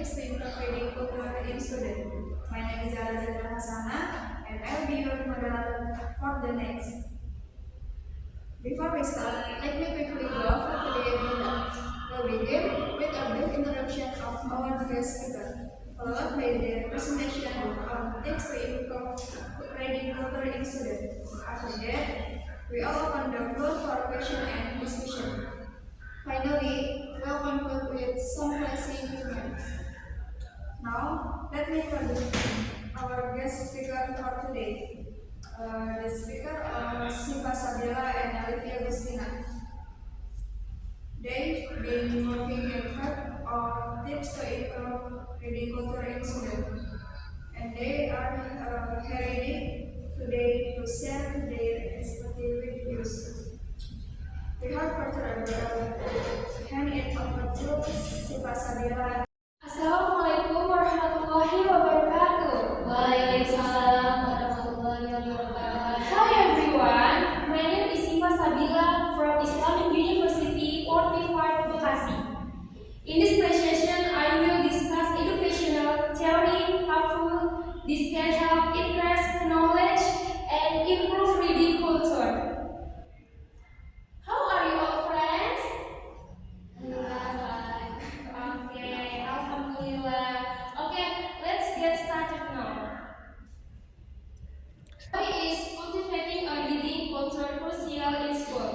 tips to improve reading culture in students. My name is Zara Zara Hasana, and I will be your moderator for the next. Before we start, let me quickly go over today's agenda. We'll begin with a brief introduction of our guest speaker, followed by their presentation on tips to improve reading culture in students. After that, we all open the floor for question and discussion. Finally, we'll conclude with some closing remarks. Now, let me introduce our guest speaker for today. The speaker are Siva Sabila and Olivia Agustina. They've been working in hard on tips to improve reading culture in students, and they are ready today to share their expertise with us. Without further ado, hand it over to Siva Sabila. Assalamualaikum warahmatullahi wabarakatuh. Waalaikumsalam warahmatullahi wabarakatuh. Hi everyone, my name is Siva Sabila from Islamic University 45 Bekasi. In this presentation, I will discuss educational theory, helpful. This can help increase knowledge and improve reading culture. How are you all, friends? Okay, alhamdulillah. Okay, let's get started now. Why is cultivating a reading culture crucial in school?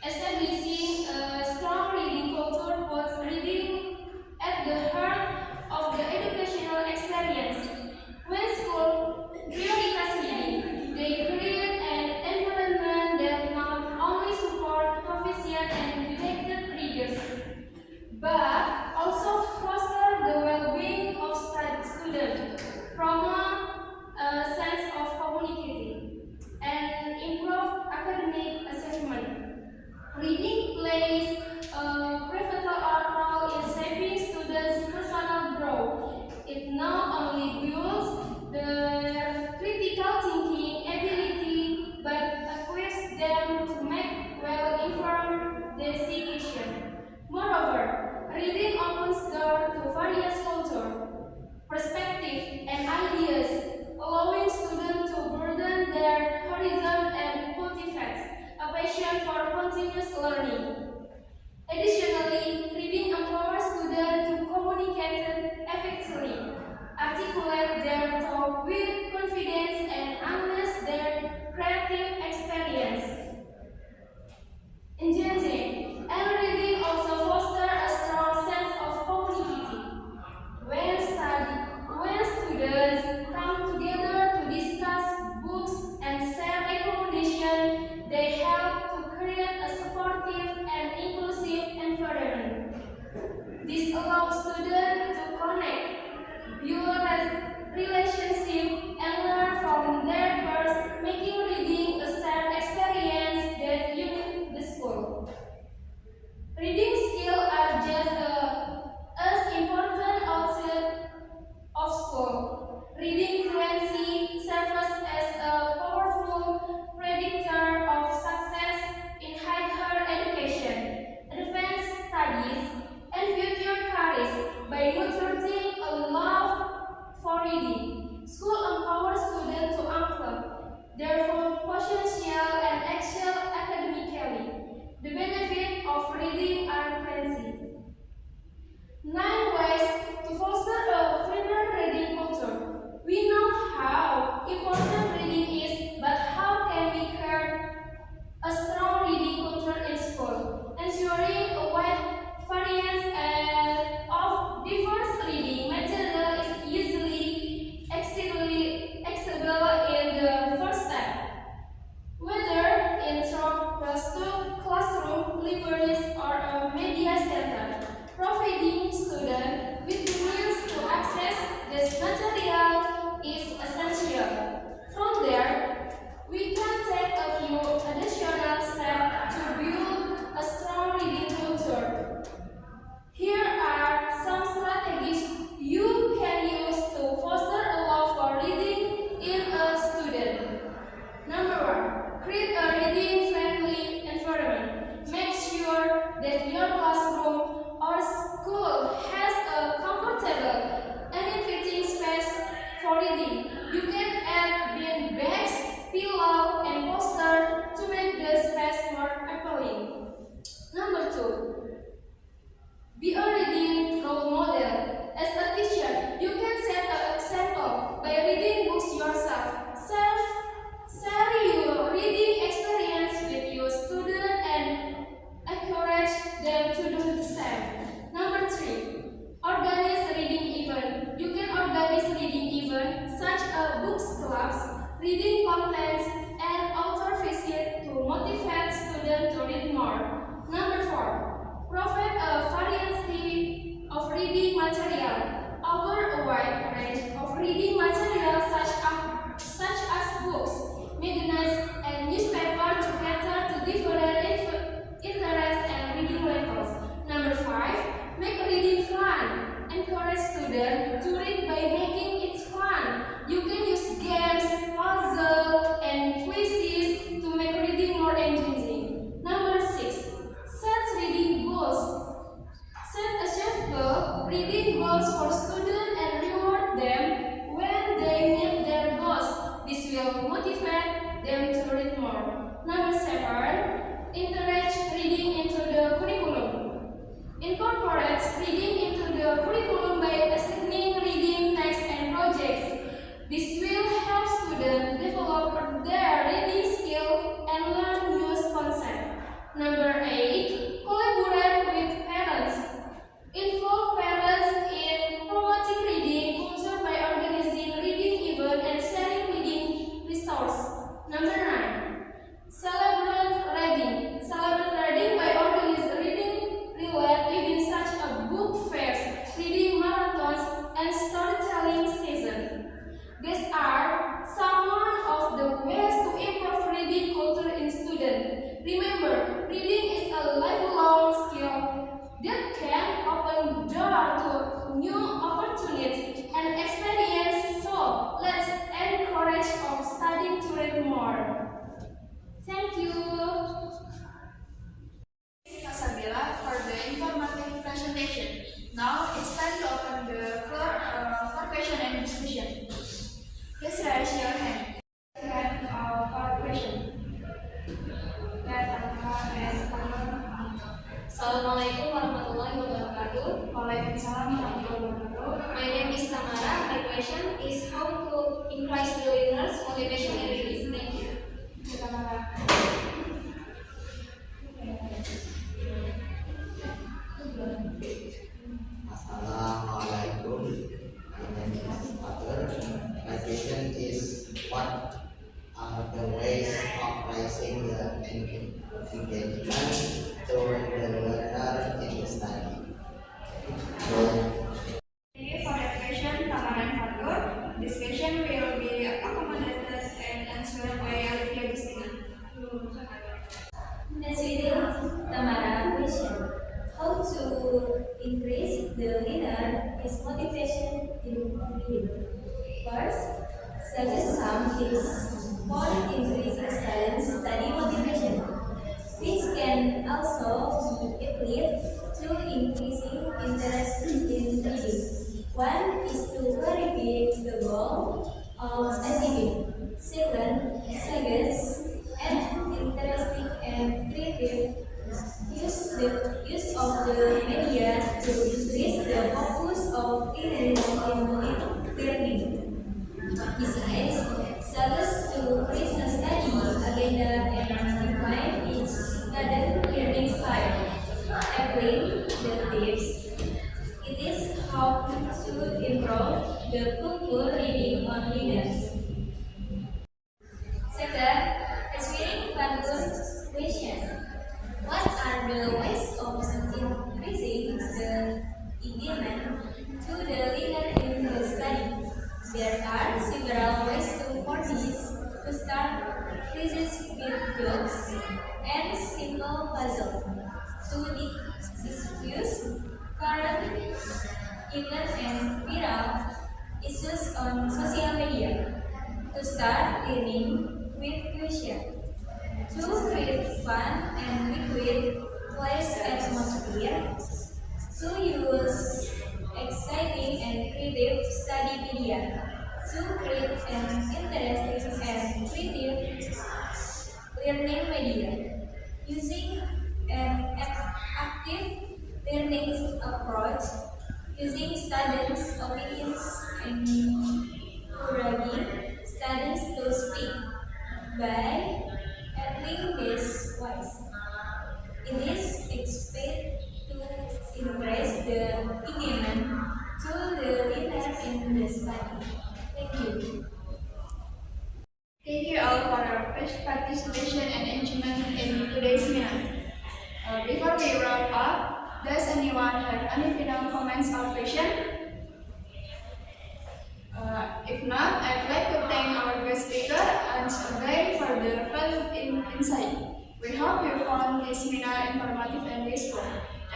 Establishing a strong reading culture puts reading at the heart of the educational experience. When school prioritize reading, they create an environment that not only support proficient and dedicated readers, but also foster the well-being of students, promote a sense of community, and improve academic achievement. Reading plays a pivotal role in shaping students' personal growth. It not only builds their critical thinking ability, but equips them to make well-informed decisions. Moreover, reading opens doors to various cultures, perspectives, and ideas, allowing students to broaden their horizon and cultivate a passion for continuous learning. Additionally, reading empowers students to communicate effectively, articulate their thoughts with confidence, and harness their creative experience. Engaging and reading also foster a strong sense of community. When students come together to discuss books and share recommendations, they help to create a supportive and inclusive environment. This allows students to connect, build relationships, and learn from their peers, making reading a shared experience that unites the school. Reading skills are just as important outside of school. Reading fluency serves as a powerful predictor of success in higher education, advanced studies, and future careers by nurturing a love for reading. School empowers students to unlock their reading goals for students and reward them when they meet their goals. This will motivate them to read more. Number 7, encourage reading into the curriculum. Incorporate reading into the curriculum by assigning reading tasks and projects. This will help students develop their reading skill and learn new concepts. Number 8, collaborate with parents. Involve parents in promoting reading culture by organizing reading events and sharing reading resources. Number 9, celebrate reading. Celebrate reading by organizing reading-related events such as book fairs, reading marathons, and storytelling seasons. These are some of the ways to improve reading culture in students. Remember, reading is a lifelong skill that can open doors to new opportunities and experiences. So, let's encourage our studying to read more. Thank you. Sabila for the informative presentation. Now it's time to open the floor for question and discussion. Please raise your hand. For question. Assalamualaikum warahmatullahi wabarakatuh. Waalaikumsalam warahmatullahi wabarakatuh. My name is Tamara. My question is how to increase the learners' motivation in reading. Thank you. Assalamualaikum. My name is Fatur. My question is what are the ways of raising the engagement toward the learner in the study? Thank you for the question, Tamara and Fatur. This question will be accommodated and answered by Alivia Gustina. Let's read Tamara question. How to increase the learner's motivation in reading? First, suggest some tips for increasing students' study motivation. This can also be applied to increasing interest in reading. One is to clarify the goal of achieving. Second, suggest an interesting and creative use of the media to increase the focus of interest in learning. Besides, suggest to create a study agenda and define each student learning style. Applying the tips, it is how to improve the culture reading on leaders. Second, explaining Fatur question. What are the ways of increasing the engagement to the learner in the study? There are several ways for this. To start, quizzes with jokes and simple puzzles. To discuss current events and viral issues on social media. To start learning with questions. To create fun and liquid place atmosphere. To use exciting and creative study media. To create an interesting and creative learning media. Using an active learning approach. Using students' opinions and encouraging students to speak by handling this wise. It is expected to increase the engagement to the learner in the study. Thank you. Thank you all for your participation and engagement in today's seminar. Before we wrap up, does anyone have any final comments or questions? If not, I'd like to thank our guest speaker and again for the valuable insight. We hope you found this seminar informative and useful,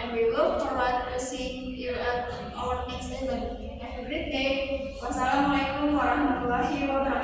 and we look forward to seeing you at our next event. Have a great day. Wassalamualaikum warahmatullahi wabarakatuh.